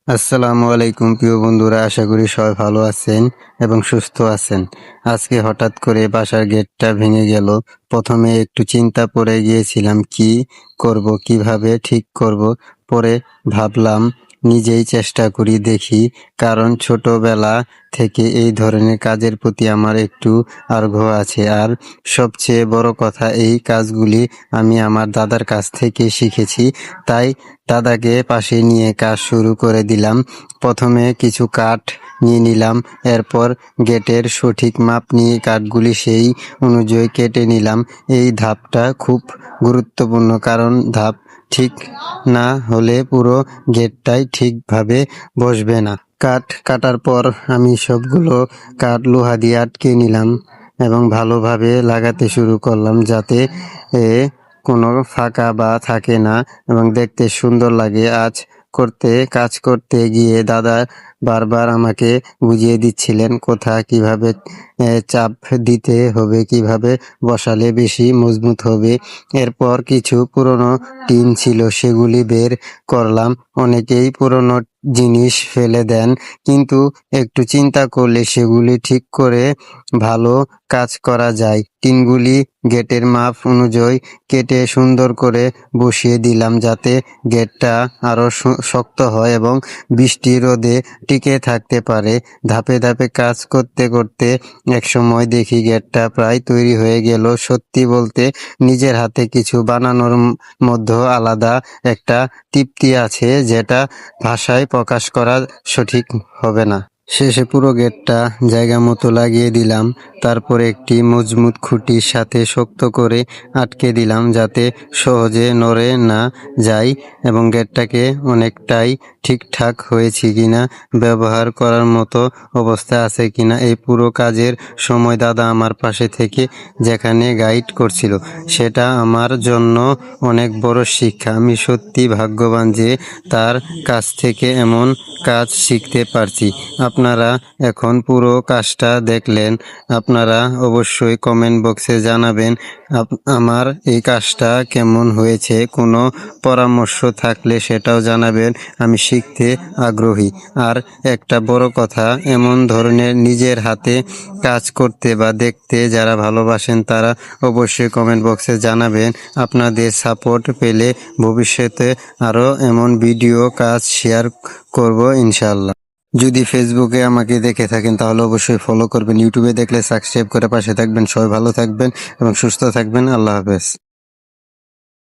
আসসালামু আলাইকুম প্রিয় বন্ধুরা, আশা করি সবাই ভালো আছেন এবং সুস্থ আছেন। আজকে হঠাৎ করে বাসার গেটটা ভেঙে গেল। প্রথমে একটু চিন্তা পড়ে গিয়েছিলাম, কি করব, কিভাবে ঠিক করব। পরে ভাবলাম নিজেই চেষ্টা করি দেখি, কারণ ছোটবেলা থেকে এই ধরনের কাজের প্রতি আমার একটু আগ্রহ আছে। আর সবচেয়ে বড় কথা, এই কাজগুলি আমি আমার দাদার কাছ থেকে শিখেছি। তাই দাদাকে পাশে নিয়ে কাজ শুরু করে দিলাম। প্রথমে কিছু কাঠ নিয়ে নিলাম, এরপর গেটের সঠিক মাপ নিয়ে কাঠগুলি সেই অনুযায়ী কেটে নিলাম। এই ধাপটা খুব গুরুত্বপূর্ণ, কারণ ধাপ ঠিক না হলে পুরো গেটটাই ঠিকভাবে বসবে না। কাঠ কাটার পর আমি সবগুলো কাঠ লোহা দিয়ে আটকে নিলাম এবং ভালোভাবে লাগাতে শুরু করলাম, যাতে কোনো ফাঁকা বা থাকে না এবং দেখতে সুন্দর লাগে। কাজ করতে গিয়ে দাদা বারবার আমাকে বুঝিয়ে দিচ্ছিলেন কিভাবে চাপ দিতে হবে, কিভাবে বসালে বেশি মজবুত হবে। এরপর কিছু পুরনো টিন ছিল, সেগুলি বের করলাম। অনেকেই পুরনো জিনিস ফেলে দেন, কিন্তু একটু চিন্তা করলে সেগুলি ঠিক করে ভালো কাজ করা যায়। টিনগুলি গেটের মাপ অনুযায়ী কেটে সুন্দর করে বসিয়ে দিলাম, যাতে গেটটা আরো শক্ত হয় এবং বৃষ্টি রোদে টিকে থাকতে পারে। ধাপে ধাপে কাজ করতে করতে একসময় দেখি গেটটা প্রায় তৈরি হয়ে গেল। সত্যি বলতে, নিজের হাতে কিছু বানানোর মধ্যে আলাদা একটা তৃপ্তি আছে, যেটা ভাষায় প্রকাশ করা সঠিক হবে না। শেষে পুরো গেটটা জায়গা মতো লাগিয়ে দিলাম, তারপর একটি মজবুত খুঁটির সাথে শক্ত করে আটকে দিলাম, যাতে সহজে নড়ে না যায়। এবং গেটটাকে অনেকটাই ঠিকঠাক হয়েছে কিনা, ব্যবহার করার মতো অবস্থা আছে কিনা, এই পুরো কাজের সময় দাদা আমার পাশে থেকে যেখানে গাইড করছিল, সেটা আমার জন্য অনেক বড় শিক্ষা। আমি সত্যি ভাগ্যবান যে তার কাছ থেকে এমন কাজ শিখতে পারছি। আপনারা এখন পুরো কাজটা দেখলেন, আপনারা অবশ্যই কমেন্ট বক্সে জানাবেন আমার এই কাজটা কেমন হয়েছে। কোনো পরামর্শ থাকলে সেটাও জানাবেন, আমি শিখতে আগ্রহী। আর একটা বড় কথা, এমন ধরনের নিজের হাতে কাজ করতে বা দেখতে যারা ভালোবাসেন, তারা অবশ্যই কমেন্ট বক্সে জানাবেন। আপনাদের সাপোর্ট পেলে ভবিষ্যতে আরও এমন ভিডিও কাজ শেয়ার করব ইনশাআল্লাহ। যদি ফেসবুকে আমাকে দেখে থাকেন তাহলে অবশ্যই ফলো করবেন, ইউটিউবে দেখলে সাবস্ক্রাইব করে পাশে থাকবেন। সবাই ভালো থাকবেন এবং সুস্থ থাকবেন। আল্লাহ হাফেজ।